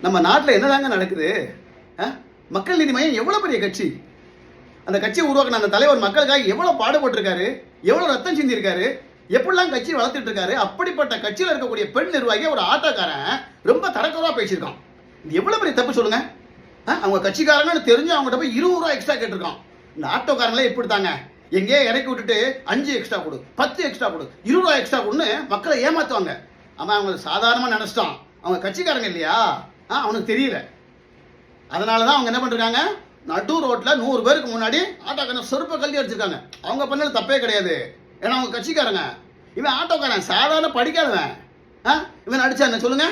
நம்ம நாட்டில் என்னதாங்க நடக்குது? மக்கள் நீதி மையம் எவ்வளவு பெரிய கட்சி. அந்த கட்சியை உருவாக்கின அந்த தலைவர் மக்களுக்காக எவ்வளவு பாடுபட்டிருக்காரு, எவ்வளவு ரத்தம் சிந்திருக்காரு, எப்படிலாம் கட்சி வளர்த்துட்டு இருக்காரு. அப்படிப்பட்ட கட்சியில் இருக்கக்கூடிய பெண் நிர்வாகி ஒரு ஆட்டோக்காரன் ரொம்ப தரக்குறவா பேசியிருக்கான். இது எவ்வளவு பெரிய தப்பு சொல்லுங்க. அவங்க கட்சிக்காரங்கன்னு தெரிஞ்சு அவங்ககிட்ட போய் 20 ரூபா எக்ஸ்ட்ரா கேட்டிருக்கான். இந்த ஆட்டோக்காரங்களே இப்படி தாங்க. எங்கேயே இறக்கி விட்டுட்டு 5 எக்ஸ்ட்ரா கொடு, 10 எக்ஸ்ட்ரா கொடு, 20 ரூபா எக்ஸ்ட்ரா கொடுன்னு மக்களை ஏமாத்துவாங்க. அவன் அவங்களுக்கு சாதாரணமாக நினைச்சிட்டான். அவங்க கட்சிக்காரங்க இல்லையா, அவனுக்கு தெரியல. அதனால தான் அவங்க என்ன பண்ணிருக்காங்க, நடு ரோட்டில் 100 பேருக்கு முன்னாடி ஆட்டோக்காரன் செருப்பை கல்வி அடிச்சிருக்காங்க. அவங்க பண்ணல தப்பே கிடையாது. ஏன்னா அவங்க கட்சிக்காரங்க. இவன் ஆட்டோக்காரன் சாதாரண படிக்காதவன். இவன் அடிச்சா என்ன சொல்லுங்க.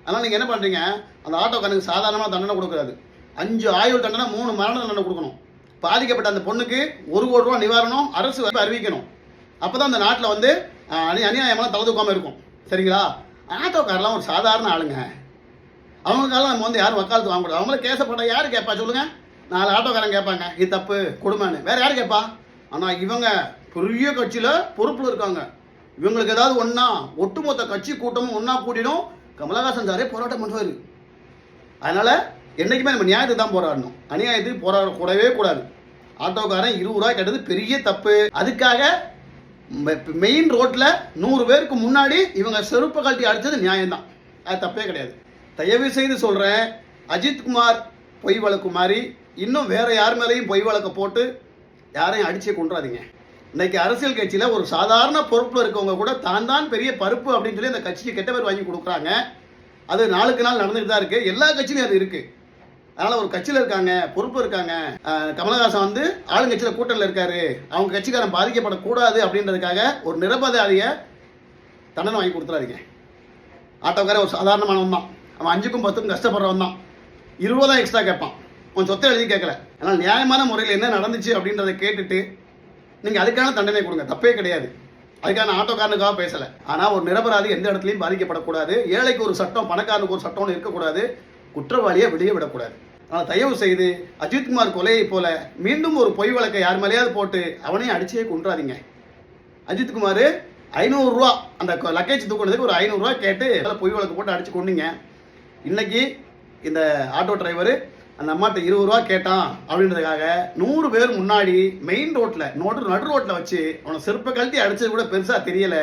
அதனால் நீங்கள் என்ன பண்ணுறீங்க, அந்த ஆட்டோக்காரனுக்கு சாதாரணமாக தண்டனை கொடுக்குறாது. 5 ஆயுள் தண்டனை, 3 மரண தண்டனை கொடுக்கணும். பாதிக்கப்பட்ட அந்த பொண்ணுக்கு 1 கோடி ரூபா நிவாரணம் அரசு அறிவிக்கணும். அப்போ தான் அந்த நாட்டில் வந்து அநியாயமாக தலை தூக்காமல் இருக்கும். சரிங்களா? ஆட்டோக்காரெலாம் ஒரு சாதாரண ஆளுங்க. அவங்களுக்கெல்லாம் நம்ம வந்து யாரும் வக்காலத்து வாங்கக்கூடாது. அவங்கள கேசப்பட்ட யார் கேட்பா சொல்லுங்க. 4 ஆட்டோக்காரன் கேட்பாங்க, இது தப்பு கொடுமைன்னு. வேற யார் கேட்பா? ஆனால் இவங்க பெரிய கட்சியில் பொறுப்பில் இருக்காங்க. இவங்களுக்கு ஏதாவது ஒன்றா ஒட்டுமொத்த கட்சி கூட்டமும் ஒன்றா கூட்டிடும். கமலஹாசன் சாரே போராட்டம் பண்ணுவார். அதனால் என்றைக்குமே நம்ம நியாயத்துக்கு தான் போராடணும். அநியாயத்துக்கு போராடக்கூடவே கூடாது. ஆட்டோக்காரன் 20 ரூபா கேட்டது பெரிய தப்பு. அதுக்காக மெயின் ரோட்டில் 100 பேருக்கு முன்னாடி இவங்க செருப்பை கழட்டி அடித்தது நியாயம்தான். அது தப்பே கிடையாது. தயவு செய்து சொல்கிறேன், அஜித்குமார் பொய் வழக்கு மாதிரி இன்னும் வேறு யார் மேலேயும் பொய் வழக்கை போட்டு யாரையும் அடிச்சே கொண்டுறாதீங்க. இன்றைக்கி அரசியல் கட்சியில் ஒரு சாதாரண பொறுப்பில் இருக்கவங்க கூட தான் பெரிய பருப்பு அப்படின்னு சொல்லி அந்த கட்சிக்கு கெட்ட பேர் வாங்கி கொடுக்குறாங்க. அது நாளுக்கு நாள் நடந்துட்டு தான் இருக்குது. எல்லா கட்சியிலும் அது இருக்குது. அதனால் ஒரு கட்சியில் இருக்காங்க, பொறுப்பு இருக்காங்க. கமலஹாசன் வந்து ஆளுங்கட்சியில் கூட்டத்தில் இருக்காரு, அவங்க கட்சிக்காரன் பாதிக்கப்படக்கூடாது அப்படின்றதுக்காக ஒரு நிரபராதிய தண்டனை வாங்கி கொடுத்துறாதீங்க. ஆட்டோக்காரன் ஒரு சாதாரணமானவன் தான். அவன் 5க்கும் 10க்கும் கஷ்டப்படுறவன் தான். 20 ரூபா எக்ஸ்ட்ரா கேட்பான். அவன் சொத்தை எழுதி கேட்கல. ஆனால் நியாயமான முறையில் என்ன நடந்துச்சு அப்படின்றத கேட்டுட்டு நீங்கள் அதுக்கான தண்டனை கொடுங்க. தப்பே கிடையாது. அதுக்கான ஆட்டோக்காரனுக்காக பேசலை. ஆனால் ஒரு நிரபராதி எந்த இடத்துலையும் பாதிக்கப்படக்கூடாது. ஏழைக்கு ஒரு சட்டம், பணக்காரனுக்கு ஒரு சட்டம்னு இருக்கக்கூடாது. குற்றவாளியை வெளியே விடக்கூடாது. ஆனால் தயவு செய்து அஜித்குமார் கொலையை போல மீண்டும் ஒரு பொய் வழக்கை யார் மேலேயாவது போட்டு அவனையும் அடிச்சே கொன்றாதீங்க. அஜித்குமார் 500 ரூபா அந்த லக்கேஜ் தூக்குறதுக்கு ஒரு 500 ரூபா கேட்டு பொய் வழக்கு போட்டு அடிச்சு கொண்டீங்க. இன்னைக்கு இந்த ஆட்டோ டிரைவர் அந்த அம்மாட்ட 20 ரூபா கேட்டான் அப்படின்றதுக்காக 100 பேர் முன்னாடி மெயின் ரோட்டில் நடு ரோட்டில் வச்சு அவனை செருப்பை கழட்டி அடிச்சது கூட பெருசாக தெரியலை.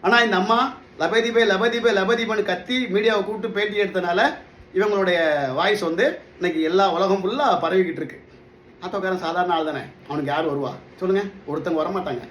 ஆனால் இந்த அம்மா லபதிபே லபதிபே லபதிபன்னு கத்தி மீடியாவை கூப்பிட்டு பேட்டி எடுத்தனால இவங்களுடைய வாய்ஸ் வந்து இன்னைக்கு எல்லா உலகம் ஃபுல்லாக பரவிக்கிட்டு இருக்கு. ஆட்டோக்காரன் சாதாரண ஆள் தானே, அவனுக்கு யார் வருவா சொல்லுங்க? ஒருத்தங்க வரமாட்டாங்க.